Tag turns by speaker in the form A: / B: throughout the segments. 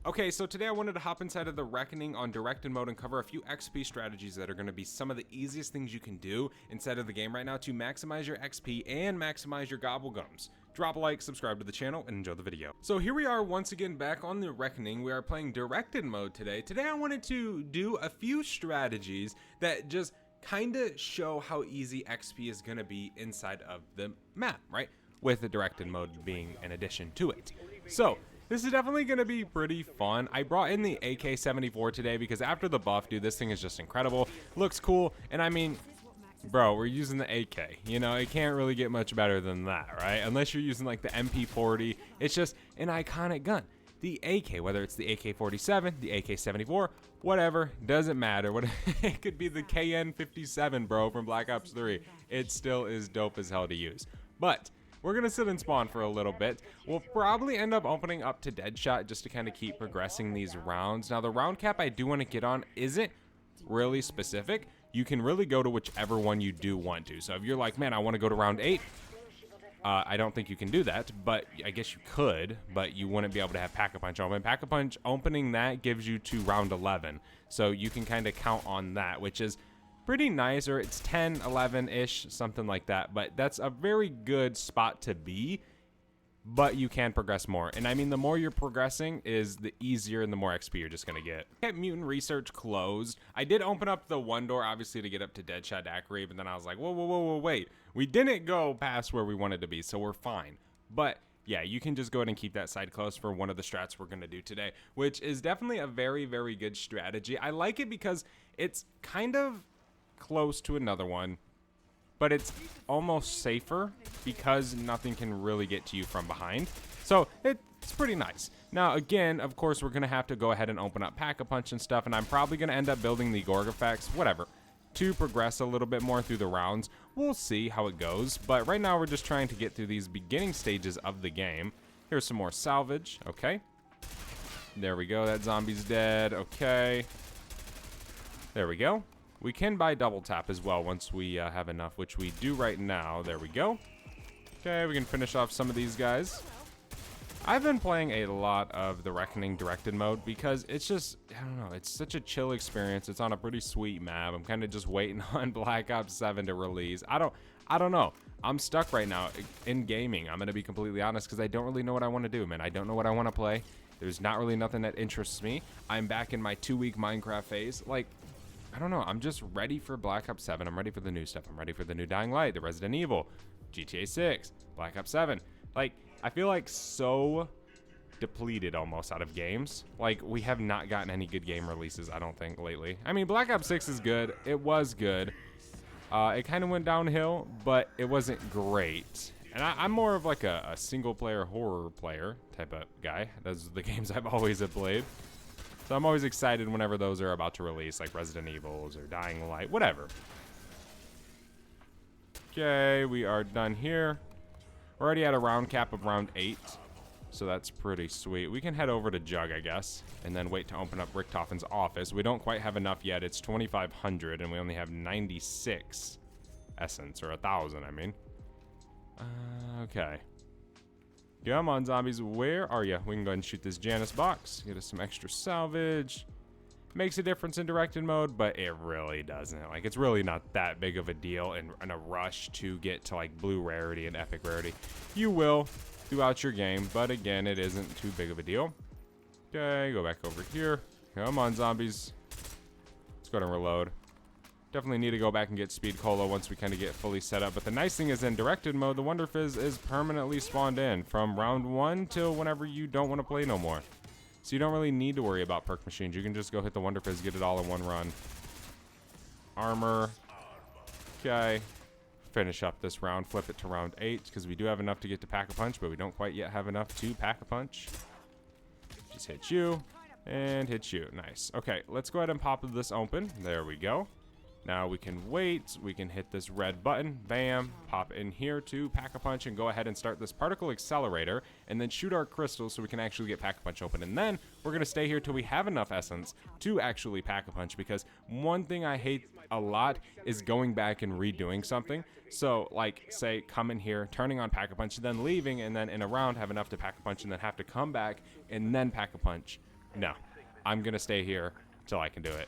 A: Okay, so today I wanted to hop inside of the Reckoning on directed mode and cover a few XP strategies that are going to be some of the easiest things you can do inside of the game right now to maximize your XP and maximize your Gobblegums. Drop a like, subscribe to the channel, and enjoy the video. So here we are once again back on the Reckoning. We are playing directed mode today. Today I wanted to do a few strategies that just kind of show how easy XP is going to be inside of the map, right? With the directed mode being an addition to it. So this is definitely going to be pretty fun. I brought in the AK-74 today because after the buff, dude, this thing is just incredible. Looks cool, and I mean, bro, we're using the AK. You know, it can't really get much better than that, right? Unless you're using like the MP40. It's just an iconic gun. The AK, whether it's the AK-47, the AK-74, whatever, doesn't matter. It could be the KN-57, bro, from Black Ops 3. It still is dope as hell to use. But we're going to sit and spawn for a little bit. We'll probably end up opening up to Deadshot just to kind of keep progressing these rounds. Now, the round cap I do want to get on isn't really specific. You can really go to whichever one you do want to. So if you're like, man, I want to go to round 8, I don't think you can do that, but I guess you could, but you wouldn't be able to have Pack-a-Punch open. Pack-a-Punch opening that gives you to round 11. So you can kind of count on that, which is pretty nice, or it's 10, 11-ish, something like that. But that's a very good spot to be, but you can progress more. And I mean, the more you're progressing is the easier and the more XP you're just going to get. Kept Mutant Research closed. I did open up the one door, obviously, to get up to Deadshot Daiquiri, but then I was like, whoa, wait. We didn't go past where we wanted to be, so we're fine. But yeah, you can just go ahead and keep that side closed for one of the strats we're going to do today, which is definitely a very, very good strategy. I like it because it's kind of close to another one, but it's almost safer because nothing can really get to you from behind. So it's pretty nice. Now, again, of course, we're going to have to go ahead and open up Pack-a-Punch and stuff, and I'm probably going to end up building the Gorg effects, whatever, to progress a little bit more through the rounds. We'll see how it goes, but right now we're just trying to get through these beginning stages of the game. Here's some more salvage. Okay. There we go. That zombie's dead. Okay. There we go. We can buy double tap as well once we have enough, which we do right now. There we go. Okay, we can finish off some of these guys. I've been playing a lot of the Reckoning directed mode because it's just, I don't know, it's such a chill experience. It's on a pretty sweet map. I'm kind of just waiting on Black Ops 7 to release. I don't know. I'm stuck right now in gaming. I'm going to be completely honest because I don't really know what I want to do, man. I don't know what I want to play. There's not really nothing that interests me. I'm back in my 2-week Minecraft phase. Like, I don't know, I'm just ready for Black Ops 7. I'm ready for the new stuff. I'm ready for the new Dying Light, the Resident Evil, GTA 6, Black Ops 7. Like, I feel like so depleted almost out of games. Like, we have not gotten any good game releases, I don't think, lately. I mean, Black Ops 6 is good. It was good. It kind of went downhill, but it wasn't great. And I'm more of like a single-player horror player type of guy. Those are the games I've always have played. So I'm always excited whenever those are about to release, like Resident Evils or Dying Light, whatever. Okay, we are done here. We're already at a round cap of round 8, so that's pretty sweet. We can head over to Jug, I guess, and then wait to open up Richtofen's office. We don't quite have enough yet. It's 2,500, and we only have 96 essence, or 1,000, I mean. Okay. Come on, zombies. Where are you? We can go ahead and shoot this Janus box. Get us some extra salvage. Makes a difference in directed mode, but it really doesn't. Like, it's really not that big of a deal in a rush to get to, like, blue rarity and epic rarity. You will throughout your game, but again, it isn't too big of a deal. Okay, go back over here. Come on, zombies. Let's go ahead and reload. Definitely need to go back and get Speed Cola once we kind of get fully set up. But the nice thing is in directed mode, the Wonder Fizz is permanently spawned in from round 1 till whenever you don't want to play no more. So you don't really need to worry about perk machines. You can just go hit the Wonder Fizz, get it all in one run. Armor. Okay. Finish up this round. Flip it to round 8 because we do have enough to get to Pack-a-Punch, but we don't quite yet have enough to Pack-a-Punch. Just hit you and hit you. Nice. Okay, let's go ahead and pop this open. There we go. Now we can wait, we can hit this red button, bam, pop in here to Pack-a-Punch and go ahead and start this particle accelerator and then shoot our crystals so we can actually get Pack-a-Punch open. And then we're going to stay here till we have enough essence to actually Pack-a-Punch, because one thing I hate a lot is going back and redoing something. So like, say, come in here, turning on Pack-a-Punch, then leaving, and then in a round have enough to Pack-a-Punch and then have to come back and then Pack-a-Punch No. I'm going to stay here till I can do it.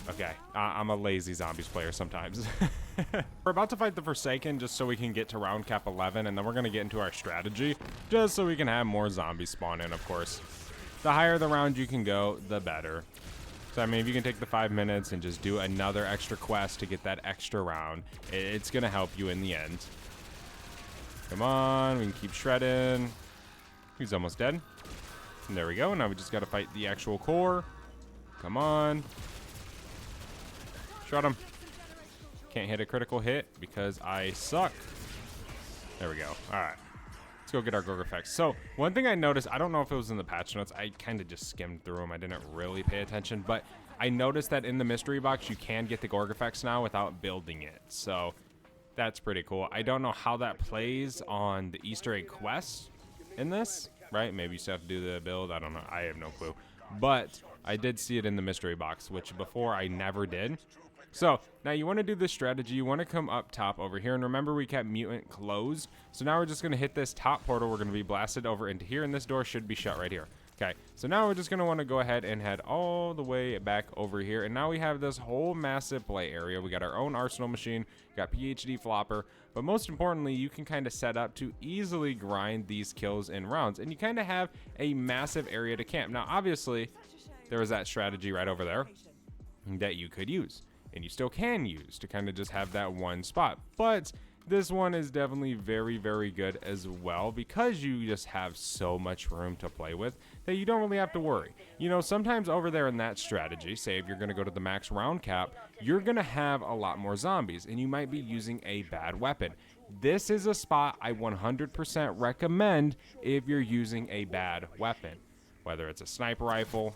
A: Okay, I'm a lazy zombies player sometimes. We're about to fight the Forsaken just so we can get to round cap 11, and then we're going to get into our strategy just so we can have more zombies spawn in, of course. The higher the round you can go, the better. So, I mean, if you can take the 5 minutes and just do another extra quest to get that extra round, it's going to help you in the end. Come on, we can keep shredding. He's almost dead. And there we go. Now we just got to fight the actual core. Come on. Shot him. Can't hit a critical hit because I suck. There we go. All right. Let's go get our Gorg effects. So one thing I noticed, I don't know if it was in the patch notes. I kind of just skimmed through them. I didn't really pay attention. But I noticed that in the mystery box, you can get the Gorg effects now without building it. So that's pretty cool. I don't know how that plays on the Easter egg quest in this, right? Maybe you still have to do the build. I don't know. I have no clue. But I did see it in the mystery box, which before I never did. So now you want to do this strategy. You want to come up top over here. And remember, we kept mutant closed. So now we're just going to hit this top portal. We're going to be blasted over into here. And this door should be shut right here. Okay, so now we're just going to want to go ahead and head all the way back over here. And now we have this whole massive play area. We got our own arsenal machine. We got PhD flopper. But most importantly, you can kind of set up to easily grind these kills in rounds. And you kind of have a massive area to camp. Now, obviously, there was that strategy right over there that you could use. And you still can use to kind of just have that one spot. But this one is definitely very, very good as well because you just have so much room to play with that you don't really have to worry. You know, sometimes over there in that strategy, say if you're going to go to the max round cap, you're going to have a lot more zombies and you might be using a bad weapon. This is a spot I 100% recommend if you're using a bad weapon, whether it's a sniper rifle.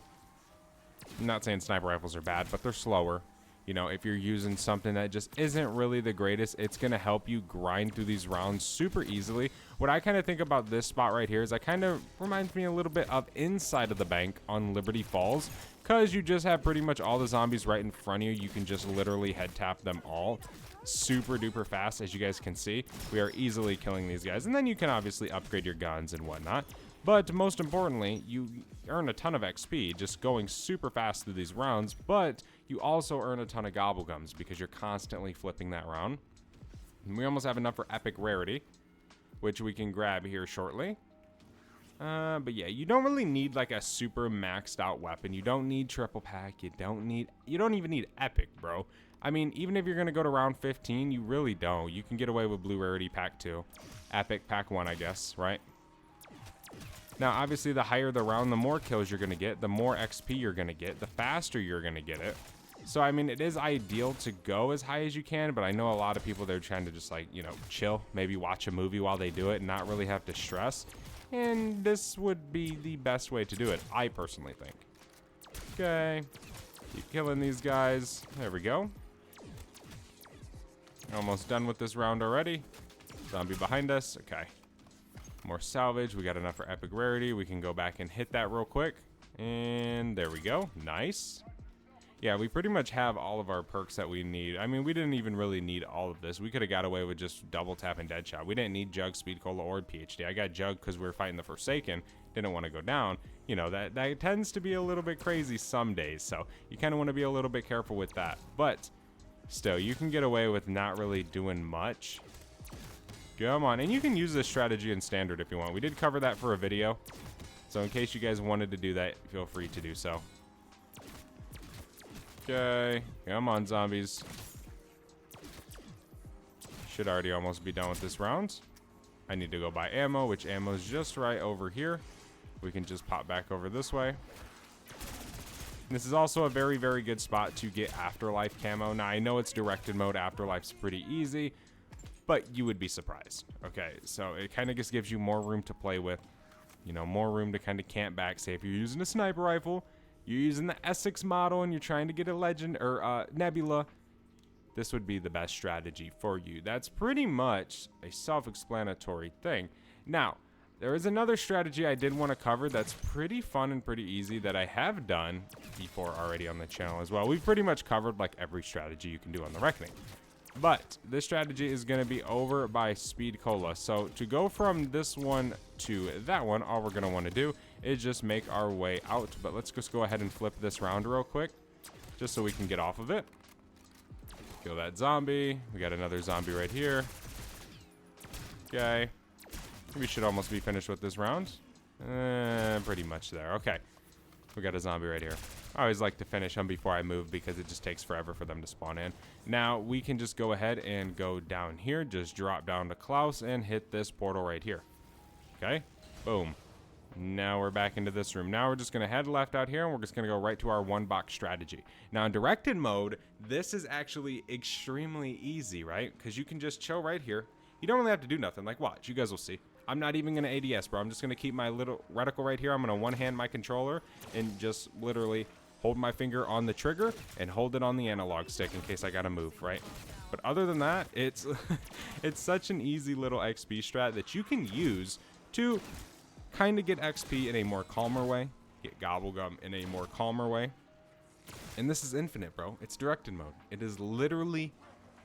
A: I'm not saying sniper rifles are bad, but they're slower. You know, if you're using something that just isn't really the greatest, it's going to help you grind through these rounds super easily. What I kind of think about this spot right here is I kind of reminds me a little bit of Inside of the Bank on Liberty Falls, because you just have pretty much all the zombies right in front of you. You can just literally head tap them all super duper fast. As you guys can see, we are easily killing these guys. And then you can obviously upgrade your guns and whatnot. But most importantly, you earn a ton of XP just going super fast through these rounds, but you also earn a ton of gobblegums because you're constantly flipping that round. And we almost have enough for epic rarity, which we can grab here shortly. But yeah, you don't really need like a super maxed out weapon. You don't need triple pack. You don't even need epic, bro. I mean, even if you're going to go to round 15, you really don't. You can get away with blue rarity pack 2, epic pack 1, I guess, right? Now, obviously, the higher the round, the more kills you're going to get, the more XP you're going to get, the faster you're going to get it. So, I mean, it is ideal to go as high as you can, but I know a lot of people, they're trying to just, like, you know, chill, maybe watch a movie while they do it and not really have to stress. And this would be the best way to do it, I personally think. Okay. Keep killing these guys. There we go. Almost done with this round already. Zombie behind us. Okay. More salvage. We got enough for epic rarity. We can go back and hit that real quick. And there we go. Nice. Yeah, we pretty much have all of our perks that we need. I mean, we didn't even really need all of this. We could have got away with just double tap and deadshot. We didn't need Jug, Speed Cola, or PhD. I got Jug because we were fighting the Forsaken. Didn't want to go down. You know, that tends to be a little bit crazy some days. So you kind of want to be a little bit careful with that. But still, you can get away with not really doing much. Come on, and you can use this strategy in standard if you want. We did cover that for a video, so in case you guys wanted to do that, feel free to do so. Okay, come on, zombies. Should already almost be done with this round. I need to go buy ammo, which ammo is just right over here. We can just pop back over this way. This is also a very, very good spot to get Afterlife camo. Now, I know it's directed mode. Afterlife's pretty easy, but you would be surprised. Okay, so it kind of just gives you more room to play with. You know, more room to kind of camp back. Say if you're using a sniper rifle, you're using the Essex model, and you're trying to get a legend or Nebula, this would be the best strategy for you. That's pretty much a self-explanatory thing. Now, there is another strategy I did want to cover that's pretty fun and pretty easy that I have done before already on the channel as well. We've pretty much covered like every strategy you can do on the Reckoning. But this strategy is going to be over by Speed Cola. So to go from this one to that one, all we're going to want to do is just make our way out. But let's just go ahead and flip this round real quick, just so we can get off of it. Kill that zombie. We got another zombie right here. Okay. We should almost be finished with this round. Pretty much there. Okay. We got a zombie right here. I always like to finish them before I move because it just takes forever for them to spawn in. Now, we can just go ahead and go down here. Just drop down to Klaus and hit this portal right here. Okay. Boom. Now we're back into this room. Now we're just going to head left out here, and we're just going to go right to our one box strategy. Now in directed mode, this is actually extremely easy, right? Because you can just chill right here. You don't really have to do nothing. Like, watch. You guys will see. I'm not even going to ADS, bro. I'm just going to keep my little reticle right here. I'm going to one-hand my controller and just literally hold my finger on the trigger and hold it on the analog stick in case I got to move, right? But other than that, it's it's such an easy little XP strat that you can use to kind of get XP in a more calmer way, get Gobblegum in a more calmer way. And this is infinite, bro. It's directed mode. It is literally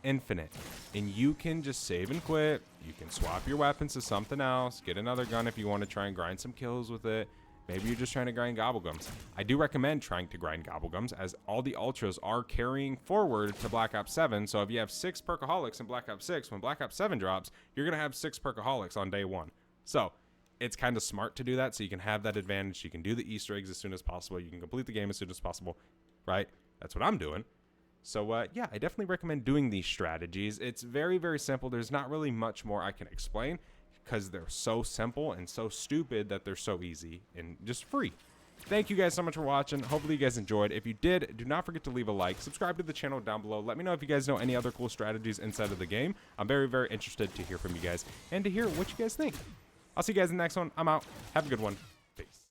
A: infinite. And you can just save and quit. You can swap your weapons to something else, get another gun if you want to try and grind some kills with it. Maybe you're just trying to grind Gobblegums. I do recommend trying to grind Gobblegums, as all the ultras are carrying forward to Black Ops 7. So if you have 6 Perkaholics in Black Ops 6, when Black Ops 7 drops, you're going to have 6 Perkaholics on day 1. So it's kind of smart to do that so you can have that advantage. You can do the Easter eggs as soon as possible. You can complete the game as soon as possible, right? That's what I'm doing. So yeah, I definitely recommend doing these strategies. It's very, very simple. There's not really much more I can explain because they're so simple and so stupid that they're so easy and just free. Thank you guys so much for watching. Hopefully you guys enjoyed. If you did, do not forget to leave a like. Subscribe to the channel down below. Let me know if you guys know any other cool strategies inside of the game. I'm very, very interested to hear from you guys and to hear what you guys think. I'll see you guys in the next one. I'm out. Have a good one. Peace.